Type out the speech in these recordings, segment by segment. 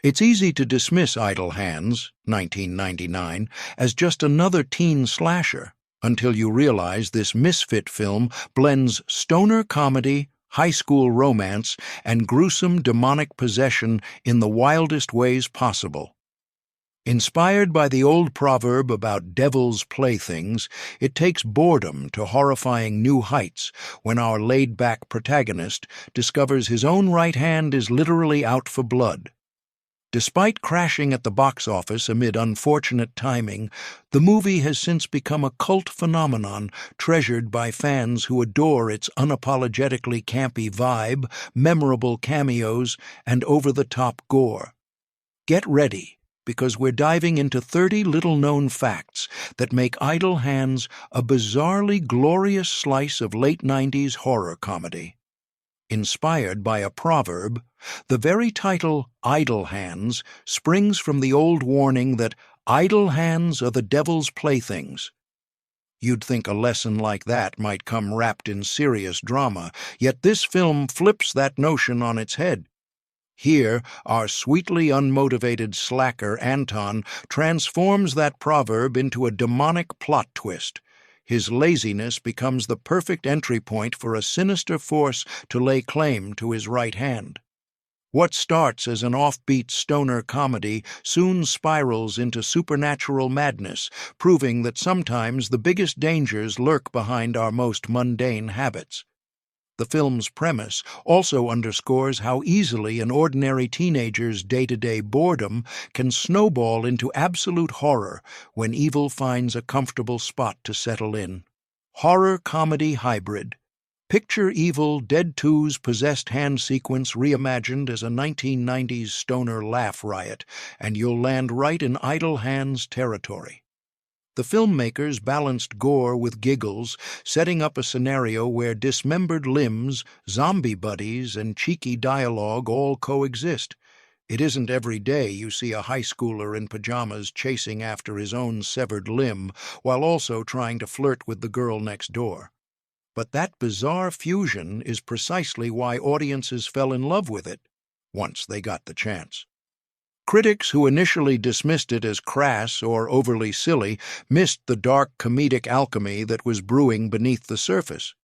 It's easy to dismiss Idle Hands, 1999, as just another teen slasher until you realize this misfit film blends stoner comedy, high school romance, and gruesome demonic possession in the wildest ways possible. Inspired by the old proverb about devil's playthings, it takes boredom to horrifying new heights when our laid-back protagonist discovers his own right hand is literally out for blood. Despite crashing at the box office amid unfortunate timing, the movie has since become a cult phenomenon treasured by fans who adore its unapologetically campy vibe, memorable cameos, and over-the-top gore. Get ready, because we're diving into 30 little-known facts that make Idle Hands a bizarrely glorious slice of late 90s horror comedy. Inspired by a proverb, the very title Idle Hands springs from the old warning that idle hands are the devil's playthings. You'd think a lesson like that might come wrapped in serious drama, yet this film flips that notion on its head. Here, our sweetly unmotivated slacker Anton transforms that proverb into a demonic plot twist. His laziness becomes the perfect entry point for a sinister force to lay claim to his right hand. What starts as an offbeat stoner comedy soon spirals into supernatural madness, proving that sometimes the biggest dangers lurk behind our most mundane habits. The film's premise also underscores how easily an ordinary teenager's day-to-day boredom can snowball into absolute horror when evil finds a comfortable spot to settle in. Horror-comedy hybrid. Picture Evil Dead 2's possessed hand sequence reimagined as a 1990s stoner laugh riot, and you'll land right in Idle Hands territory. The filmmakers balanced gore with giggles, setting up a scenario where dismembered limbs, zombie buddies, and cheeky dialogue all coexist. It isn't every day you see a high schooler in pajamas chasing after his own severed limb while also trying to flirt with the girl next door. But that bizarre fusion is precisely why audiences fell in love with it, once they got the chance. Critics who initially dismissed it as crass or overly silly missed the dark comedic alchemy that was brewing beneath the surface.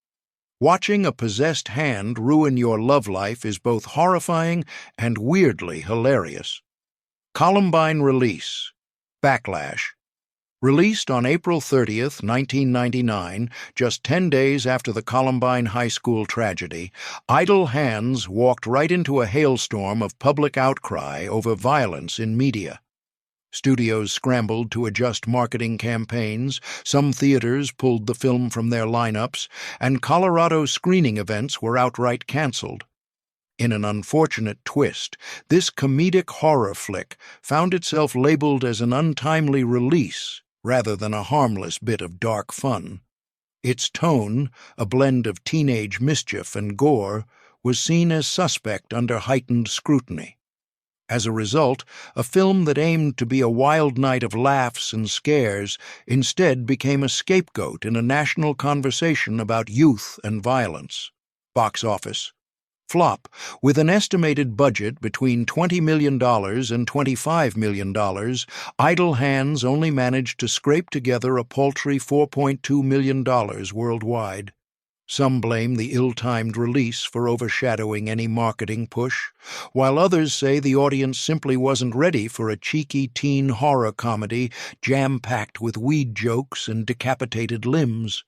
Watching a possessed hand ruin your love life is both horrifying and weirdly hilarious. Columbine release. Backlash. Released on April 30th, 1999, just 10 days after the Columbine High School tragedy, Idle Hands walked right into a hailstorm of public outcry over violence in media. Studios scrambled to adjust marketing campaigns, some theaters pulled the film from their lineups, and Colorado screening events were outright canceled. In an unfortunate twist, this comedic horror flick found itself labeled as an untimely release rather than a harmless bit of dark fun. Its tone, a blend of teenage mischief and gore, was seen as suspect under heightened scrutiny. As a result, a film that aimed to be a wild night of laughs and scares instead became a scapegoat in a national conversation about youth and violence. Box office. Flop. With an estimated budget between $20 million and $25 million, Idle Hands only managed to scrape together a paltry $4.2 million worldwide. Some blame the ill-timed release for overshadowing any marketing push, while others say the audience simply wasn't ready for a cheeky teen horror comedy jam-packed with weed jokes and decapitated limbs.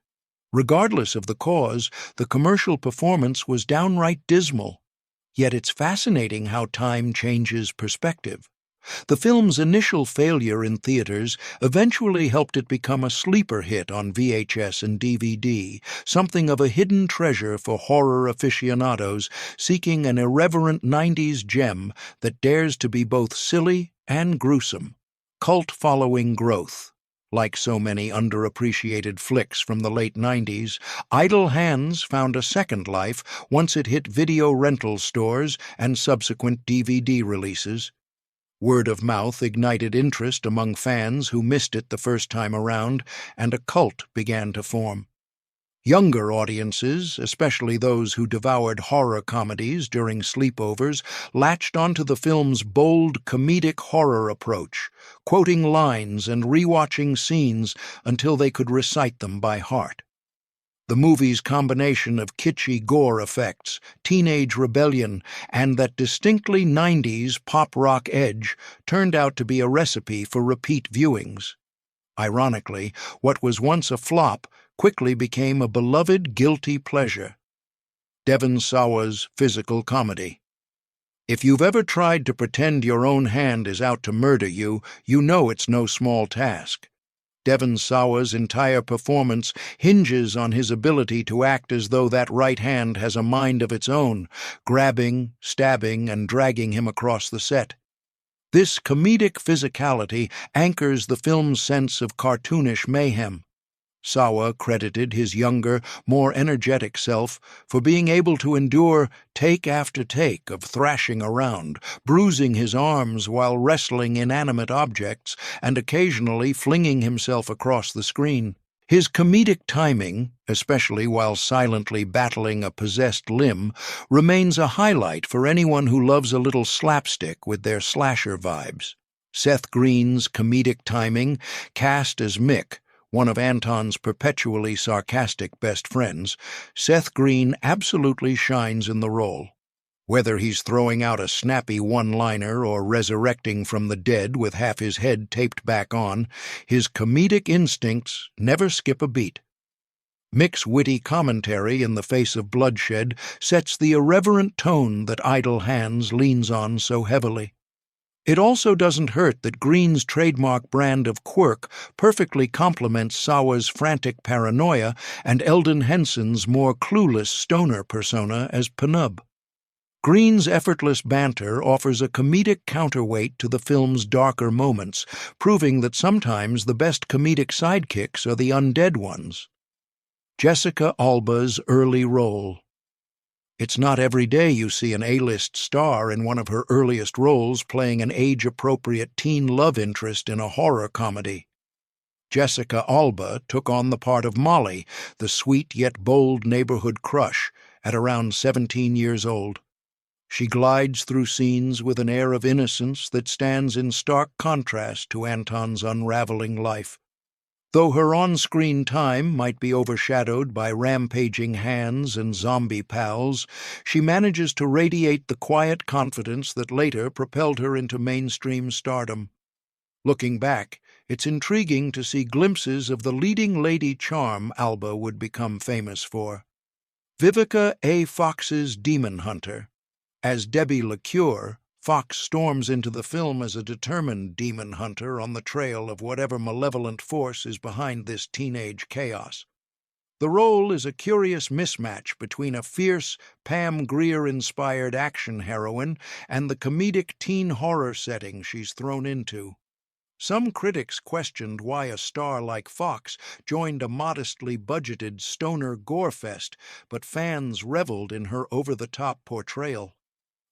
Regardless of the cause, the commercial performance was downright dismal. Yet it's fascinating how time changes perspective. The film's initial failure in theaters eventually helped it become a sleeper hit on VHS and DVD, something of a hidden treasure for horror aficionados seeking an irreverent 90s gem that dares to be both silly and gruesome. Cult following growth. Like so many underappreciated flicks from the late 90s, Idle Hands found a second life once it hit video rental stores and subsequent DVD releases. Word of mouth ignited interest among fans who missed it the first time around, and a cult began to form. Younger audiences, especially those who devoured horror comedies during sleepovers, latched onto the film's bold comedic horror approach, quoting lines and rewatching scenes until they could recite them by heart. The movie's combination of kitschy gore effects, teenage rebellion, and that distinctly 90s pop-rock edge turned out to be a recipe for repeat viewings. Ironically, what was once a flop quickly became a beloved guilty pleasure. Devon Sawa's physical comedy. If you've ever tried to pretend your own hand is out to murder you, you know it's no small task. Devon Sawa's entire performance hinges on his ability to act as though that right hand has a mind of its own, grabbing, stabbing, and dragging him across the set. This comedic physicality anchors the film's sense of cartoonish mayhem. Sawa credited his younger, more energetic self for being able to endure take after take of thrashing around, bruising his arms while wrestling inanimate objects, and occasionally flinging himself across the screen. His comedic timing, especially while silently battling a possessed limb, remains a highlight for anyone who loves a little slapstick with their slasher vibes. Seth Green's comedic timing, cast as Mick, one of Anton's perpetually sarcastic best friends, Seth Green absolutely shines in the role. Whether he's throwing out a snappy one-liner or resurrecting from the dead with half his head taped back on, his comedic instincts never skip a beat. Mick's witty commentary in the face of bloodshed sets the irreverent tone that Idle Hands leans on so heavily. It also doesn't hurt that Green's trademark brand of quirk perfectly complements Sawa's frantic paranoia and Eldon Henson's more clueless stoner persona as Penub. Green's effortless banter offers a comedic counterweight to the film's darker moments, proving that sometimes the best comedic sidekicks are the undead ones. Jessica Alba's early role. It's not every day you see an A-list star in one of her earliest roles playing an age-appropriate teen love interest in a horror comedy. Jessica Alba took on the part of Molly, the sweet yet bold neighborhood crush, at around 17 years old. She glides through scenes with an air of innocence that stands in stark contrast to Anton's unraveling life. Though her on-screen time might be overshadowed by rampaging hands and zombie pals, she manages to radiate the quiet confidence that later propelled her into mainstream stardom. Looking back, it's intriguing to see glimpses of the leading lady charm Alba would become famous for. Vivica A. Fox's Demon Hunter. As Debbie LaCure, Fox storms into the film as a determined demon hunter on the trail of whatever malevolent force is behind this teenage chaos. The role is a curious mismatch between a fierce, Pam Grier-inspired action heroine and the comedic teen horror setting she's thrown into. Some critics questioned why a star like Fox joined a modestly budgeted stoner gore fest, but fans reveled in her over-the-top portrayal.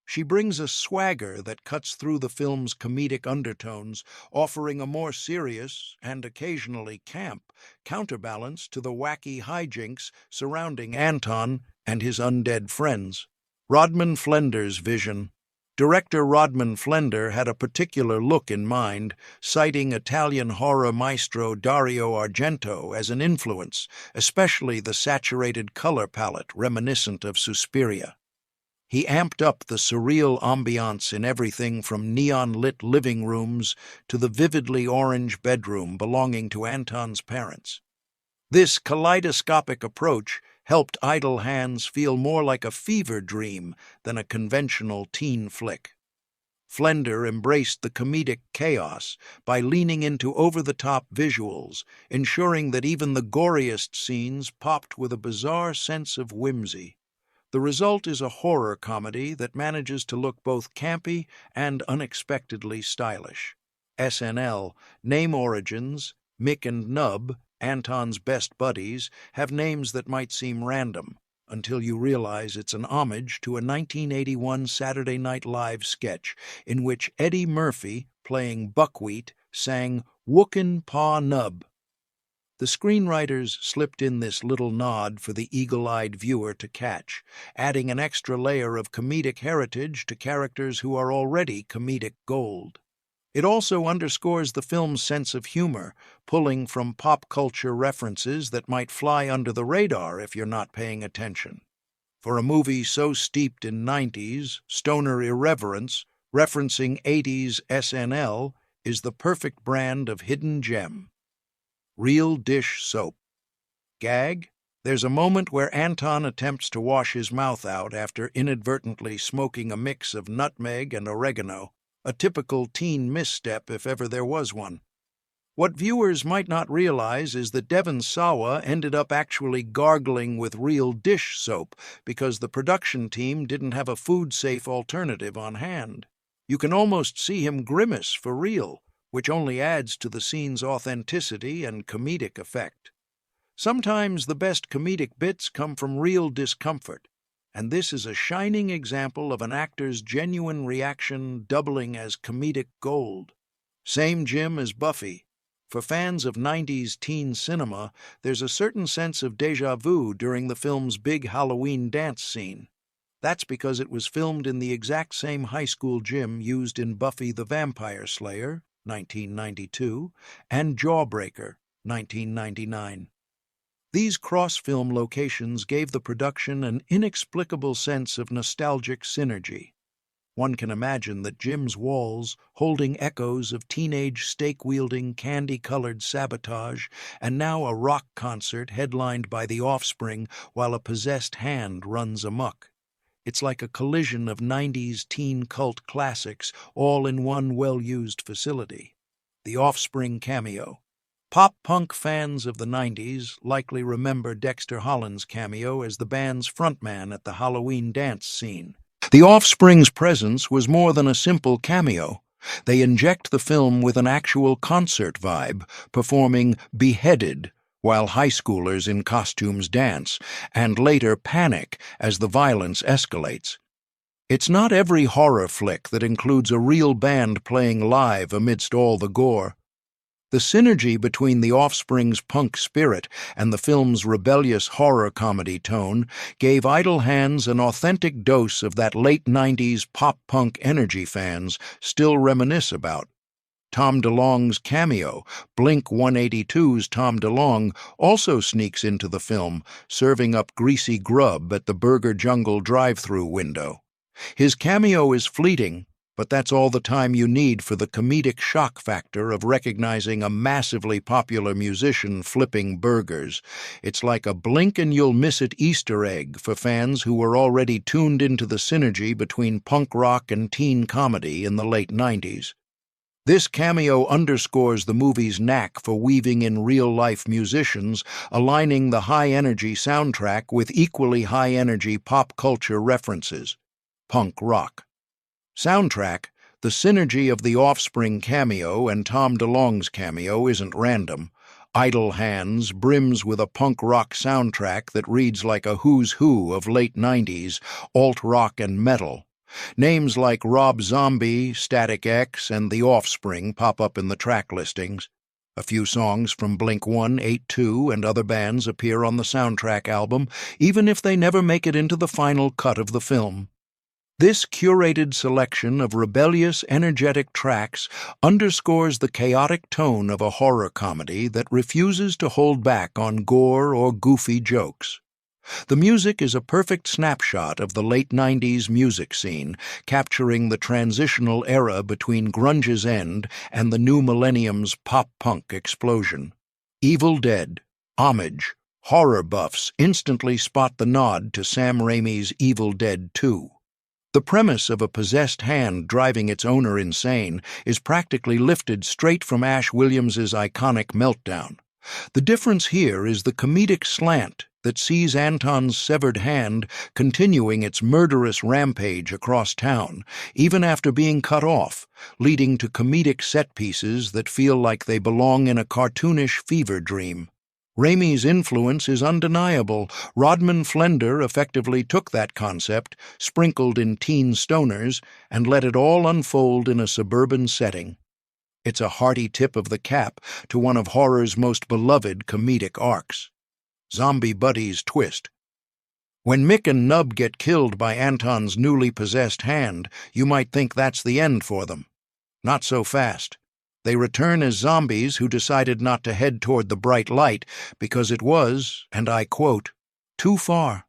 She brings a swagger that cuts through the film's comedic undertones, offering a more serious, and occasionally camp, counterbalance to the wacky hijinks surrounding Anton and his undead friends. Rodman Flender's vision. Director Rodman Flender had a particular look in mind, citing Italian horror maestro Dario Argento as an influence, especially the saturated color palette reminiscent of Suspiria. He amped up the surreal ambiance in everything from neon-lit living rooms to the vividly orange bedroom belonging to Anton's parents. This kaleidoscopic approach helped Idle Hands feel more like a fever dream than a conventional teen flick. Flender embraced the comedic chaos by leaning into over-the-top visuals, ensuring that even the goriest scenes popped with a bizarre sense of whimsy. The result is a horror comedy that manages to look both campy and unexpectedly stylish. SNL, name origins, Mick and Nub, Anton's best buddies, have names that might seem random, until you realize it's an homage to a 1981 Saturday Night Live sketch in which Eddie Murphy, playing Buckwheat, sang "Wookin' Pa Nub." The screenwriters slipped in this little nod for the eagle-eyed viewer to catch, adding an extra layer of comedic heritage to characters who are already comedic gold. It also underscores the film's sense of humor, pulling from pop culture references that might fly under the radar if you're not paying attention. For a movie so steeped in 90s, stoner irreverence, referencing 80s SNL is the perfect brand of hidden gem. Real dish soap. Gag? There's a moment where Anton attempts to wash his mouth out after inadvertently smoking a mix of nutmeg and oregano, a typical teen misstep if ever there was one. What viewers might not realize is that Devon Sawa ended up actually gargling with real dish soap because the production team didn't have a food-safe alternative on hand. You can almost see him grimace for real, which only adds to the scene's authenticity and comedic effect. Sometimes the best comedic bits come from real discomfort, and this is a shining example of an actor's genuine reaction doubling as comedic gold. Same Jim as Buffy. For fans of 90s teen cinema, there's a certain sense of déjà vu during the film's big Halloween dance scene. That's because it was filmed in the exact same high school gym used in Buffy the Vampire Slayer, 1992, and Jawbreaker, 1999. These cross-film locations gave the production an inexplicable sense of nostalgic synergy. One can imagine that Jim's walls, holding echoes of teenage stake-wielding, candy-colored sabotage, and now a rock concert headlined by The Offspring while a possessed hand runs amok. It's like a collision of 90s teen cult classics, all in one well-used facility. The Offspring cameo. Pop-punk fans of the 90s likely remember Dexter Holland's cameo as the band's frontman at the Halloween dance scene. The Offspring's presence was more than a simple cameo. They inject the film with an actual concert vibe, performing Beheaded while high schoolers in costumes dance, and later panic as the violence escalates. It's not every horror flick that includes a real band playing live amidst all the gore. The synergy between The Offspring's punk spirit and the film's rebellious horror comedy tone gave Idle Hands an authentic dose of that late 90s pop-punk energy fans still reminisce about. Tom DeLonge's cameo, Blink-182's Tom DeLonge, also sneaks into the film, serving up greasy grub at the Burger Jungle drive-thru window. His cameo is fleeting, but that's all the time you need for the comedic shock factor of recognizing a massively popular musician flipping burgers. It's like a blink-and-you'll-miss-it Easter egg for fans who were already tuned into the synergy between punk rock and teen comedy in the late 90s. This cameo underscores the movie's knack for weaving in real-life musicians, aligning the high-energy soundtrack with equally high-energy pop culture references. Punk rock. Soundtrack. The synergy of the Offspring cameo and Tom DeLonge's cameo isn't random. Idle Hands brims with a punk rock soundtrack that reads like a who's who of late 90s, alt-rock and metal. Names like Rob Zombie, Static X, and The Offspring pop up in the track listings. A few songs from Blink-182 and other bands appear on the soundtrack album, even if they never make it into the final cut of the film. This curated selection of rebellious, energetic tracks underscores the chaotic tone of a horror comedy that refuses to hold back on gore or goofy jokes. The music is a perfect snapshot of the late 90s music scene, capturing the transitional era between grunge's end and the new millennium's pop-punk explosion. Evil Dead, Homage, horror buffs instantly spot the nod to Sam Raimi's Evil Dead 2. The premise of a possessed hand driving its owner insane is practically lifted straight from Ash Williams's iconic Meltdown. The difference here is the comedic slant that sees Anton's severed hand continuing its murderous rampage across town, even after being cut off, leading to comedic set pieces that feel like they belong in a cartoonish fever dream. Raimi's influence is undeniable. Rodman Flender effectively took that concept, sprinkled in teen stoners, and let it all unfold in a suburban setting. It's a hearty tip of the cap to one of horror's most beloved comedic arcs. Zombie Buddies twist. When Mick and Nub get killed by Anton's newly possessed hand, you might think that's the end for them. Not so fast. They return as zombies who decided not to head toward the bright light because it was, and I quote, too far.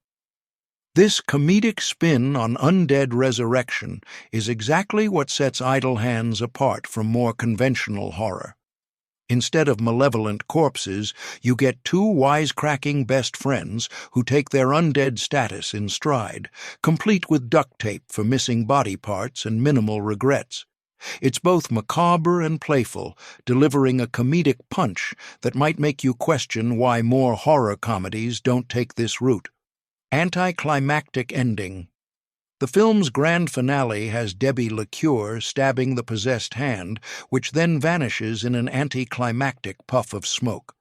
This comedic spin on undead resurrection is exactly what sets Idle Hands apart from more conventional horror. Instead of malevolent corpses, you get two wisecracking best friends who take their undead status in stride, complete with duct tape for missing body parts and minimal regrets. It's both macabre and playful, delivering a comedic punch that might make you question why more horror comedies don't take this route. Anticlimactic ending. The film's grand finale has Debbie LeCure stabbing the possessed hand, which then vanishes in an anticlimactic puff of smoke.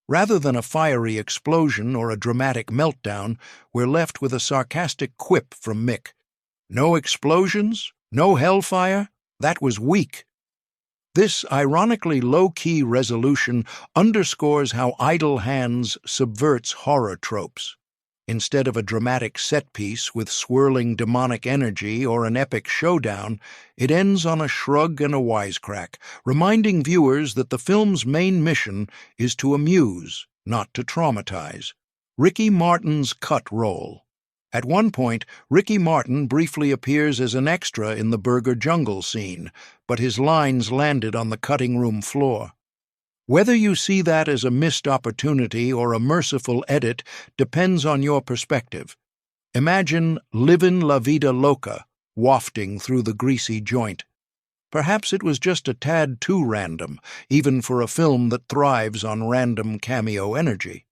Rather than a fiery explosion or a dramatic meltdown, we're left with a sarcastic quip from Mick. No explosions? No hellfire? That was weak. This ironically low-key resolution underscores how Idle Hands subverts horror tropes. Instead of a dramatic set-piece with swirling demonic energy or an epic showdown, it ends on a shrug and a wisecrack, reminding viewers that the film's main mission is to amuse, not to traumatize. Ricky Martin's cut role. At one point, Ricky Martin briefly appears as an extra in the burger jungle scene, but his lines landed on the cutting room floor. Whether you see that as a missed opportunity or a merciful edit depends on your perspective. Imagine Livin' La Vida Loca wafting through the greasy joint. Perhaps it was just a tad too random, even for a film that thrives on random cameo energy.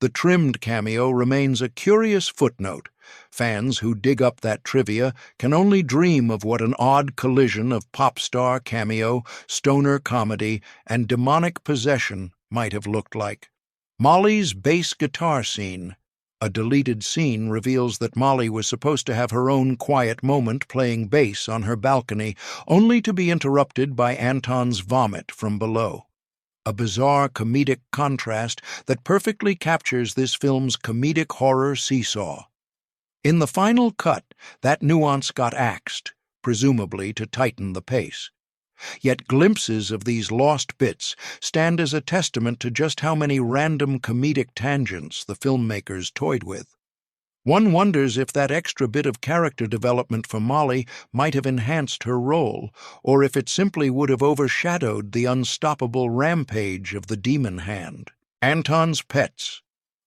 The trimmed cameo remains a curious footnote. Fans who dig up that trivia can only dream of what an odd collision of pop star cameo, stoner comedy, and demonic possession might have looked like. Molly's bass guitar scene. A deleted scene reveals that Molly was supposed to have her own quiet moment playing bass on her balcony, only to be interrupted by Anton's vomit from below. A bizarre comedic contrast that perfectly captures this film's comedic horror seesaw. In the final cut, that nuance got axed, presumably to tighten the pace. Yet glimpses of these lost bits stand as a testament to just how many random comedic tangents the filmmakers toyed with. One wonders if that extra bit of character development for Molly might have enhanced her role, or if it simply would have overshadowed the unstoppable rampage of the demon hand. Anton's pets.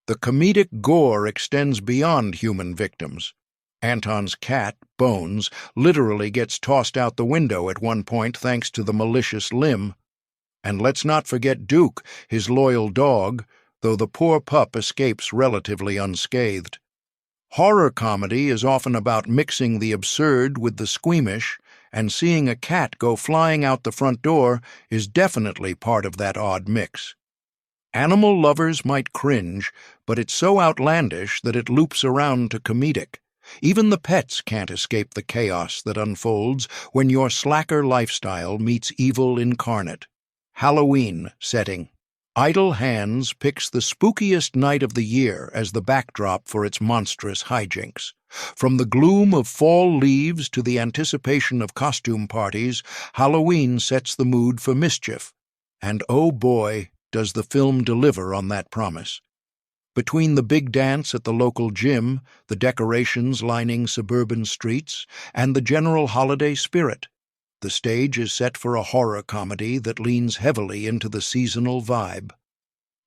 The comedic gore extends beyond human victims. Anton's cat, Bones, literally gets tossed out the window at one point thanks to the malicious limb. And let's not forget Duke, his loyal dog, though the poor pup escapes relatively unscathed. Horror comedy is often about mixing the absurd with the squeamish, and seeing a cat go flying out the front door is definitely part of that odd mix. Animal lovers might cringe, but it's so outlandish that it loops around to comedic. Even the pets can't escape the chaos that unfolds when your slacker lifestyle meets evil incarnate. Halloween setting. Idle Hands picks the spookiest night of the year as the backdrop for its monstrous hijinks. From the gloom of fall leaves to the anticipation of costume parties, Halloween sets the mood for mischief. And oh boy, does the film deliver on that promise. Between the big dance at the local gym, the decorations lining suburban streets, and the general holiday spirit, the stage is set for a horror comedy that leans heavily into the seasonal vibe.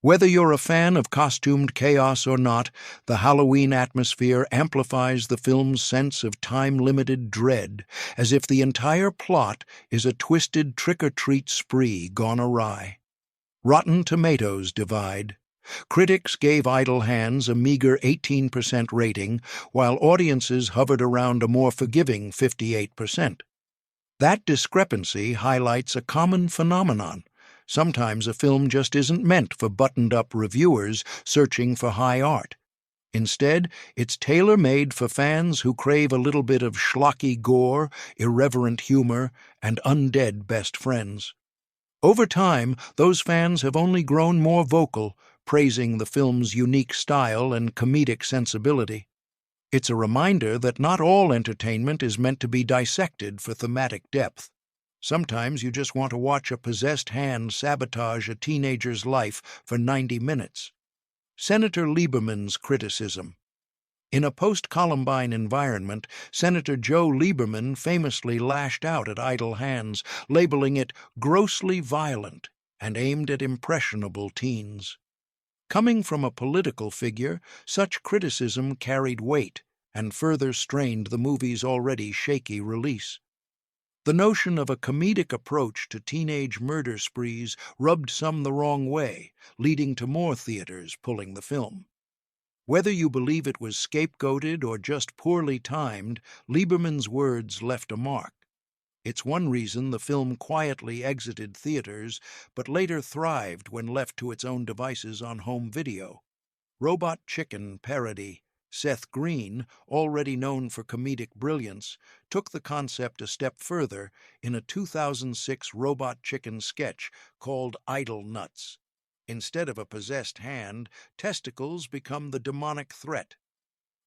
Whether you're a fan of costumed chaos or not, the Halloween atmosphere amplifies the film's sense of time-limited dread, as if the entire plot is a twisted trick-or-treat spree gone awry. Rotten Tomatoes divide. Critics gave Idle Hands a meager 18% rating, while audiences hovered around a more forgiving 58%. That discrepancy highlights a common phenomenon. Sometimes a film just isn't meant for buttoned-up reviewers searching for high art. Instead, it's tailor-made for fans who crave a little bit of schlocky gore, irreverent humor, and undead best friends. Over time, those fans have only grown more vocal, praising the film's unique style and comedic sensibility. It's a reminder that not all entertainment is meant to be dissected for thematic depth. Sometimes you just want to watch a possessed hand sabotage a teenager's life for 90 minutes. Senator Lieberman's criticism. In a post-Columbine environment, Senator Joe Lieberman famously lashed out at idle hands, labeling it grossly violent and aimed at impressionable teens. Coming from a political figure, such criticism carried weight and further strained the movie's already shaky release. The notion of a comedic approach to teenage murder sprees rubbed some the wrong way, leading to more theaters pulling the film. Whether you believe it was scapegoated or just poorly timed, Lieberman's words left a mark. It's one reason the film quietly exited theaters, but later thrived when left to its own devices on home video. Robot Chicken parody Seth Green, already known for comedic brilliance, took the concept a step further in a 2006 Robot Chicken sketch called Idle Nuts. Instead of a possessed hand, testicles become the demonic threat.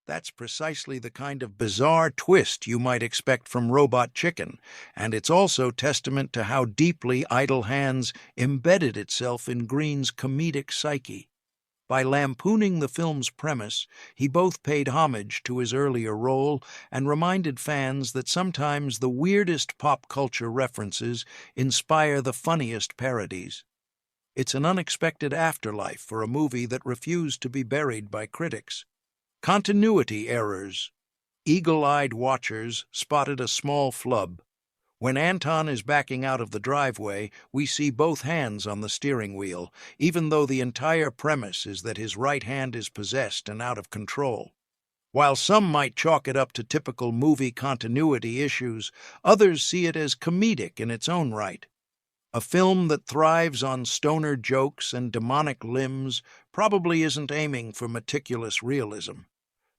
That's precisely the kind of bizarre twist you might expect from Robot Chicken, and it's also testament to how deeply Idle Hands embedded itself in Green's comedic psyche. By lampooning the film's premise, he both paid homage to his earlier role and reminded fans that sometimes the weirdest pop culture references inspire the funniest parodies. It's an unexpected afterlife for a movie that refused to be buried by critics. Continuity errors. Eagle-eyed watchers spotted a small flub. When Anton is backing out of the driveway, we see both hands on the steering wheel, even though the entire premise is that his right hand is possessed and out of control. While some might chalk it up to typical movie continuity issues, others see it as comedic in its own right. A film that thrives on stoner jokes and demonic limbs probably isn't aiming for meticulous realism.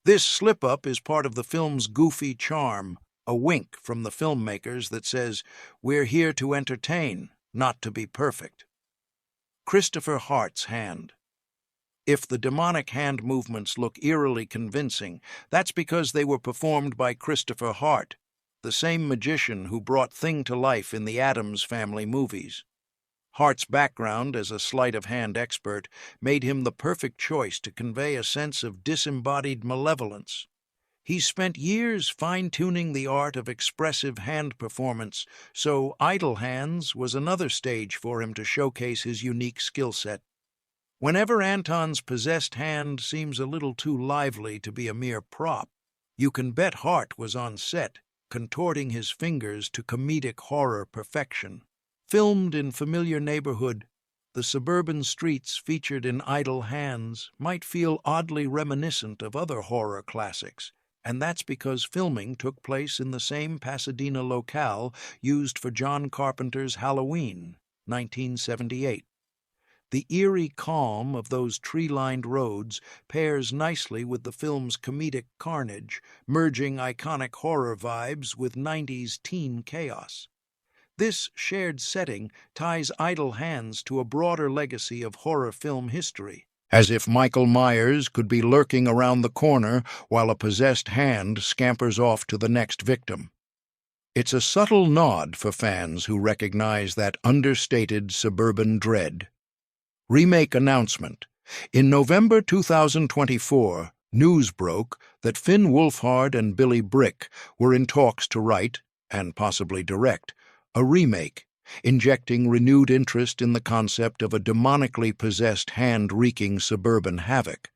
This slip-up is part of the film's goofy charm, a wink from the filmmakers that says, "We're here to entertain, not to be perfect." Christopher Hart's hand. If the demonic hand movements look eerily convincing, that's because they were performed by Christopher Hart, the same magician who brought Thing to life in the Addams Family movies. Hart's background as a sleight-of-hand expert made him the perfect choice to convey a sense of disembodied malevolence. He spent years fine-tuning the art of expressive hand performance, so Idle Hands was another stage for him to showcase his unique skill set. Whenever Anton's possessed hand seems a little too lively to be a mere prop, you can bet Hart was on set, contorting his fingers to comedic horror perfection. Filmed in familiar neighborhood, the suburban streets featured in Idle Hands might feel oddly reminiscent of other horror classics, and that's because filming took place in the same Pasadena locale used for John Carpenter's Halloween, 1978. The eerie calm of those tree-lined roads pairs nicely with the film's comedic carnage, merging iconic horror vibes with 90s teen chaos. This shared setting ties Idle Hands to a broader legacy of horror film history, as if Michael Myers could be lurking around the corner while a possessed hand scampers off to the next victim. It's a subtle nod for fans who recognize that understated suburban dread. Remake announcement. In November 2024, news broke that Finn Wolfhard and Billy Brick were in talks to write, and possibly direct, a remake, injecting renewed interest in the concept of a demonically possessed hand wreaking suburban havoc.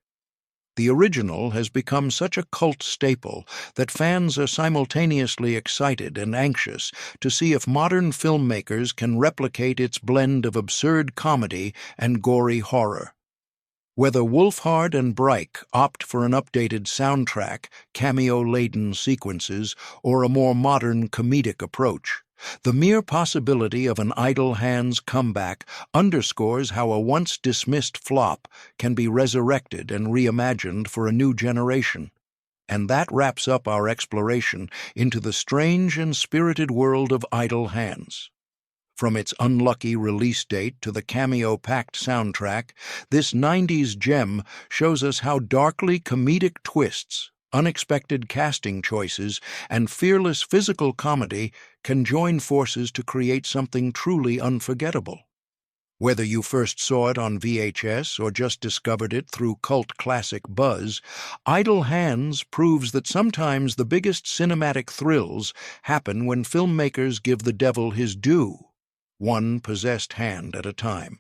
The original has become such a cult staple that fans are simultaneously excited and anxious to see if modern filmmakers can replicate its blend of absurd comedy and gory horror. Whether Wolfhard and Brick opt for an updated soundtrack, cameo-laden sequences, or a more modern comedic approach, the mere possibility of an Idle Hands comeback underscores how a once-dismissed flop can be resurrected and reimagined for a new generation. And that wraps up our exploration into the strange and spirited world of Idle Hands. From its unlucky release date to the cameo-packed soundtrack, this 90s gem shows us how darkly comedic twists, unexpected casting choices, and fearless physical comedy can join forces to create something truly unforgettable. Whether you first saw it on VHS or just discovered it through cult classic buzz, Idle Hands proves that sometimes the biggest cinematic thrills happen when filmmakers give the devil his due, one possessed hand at a time.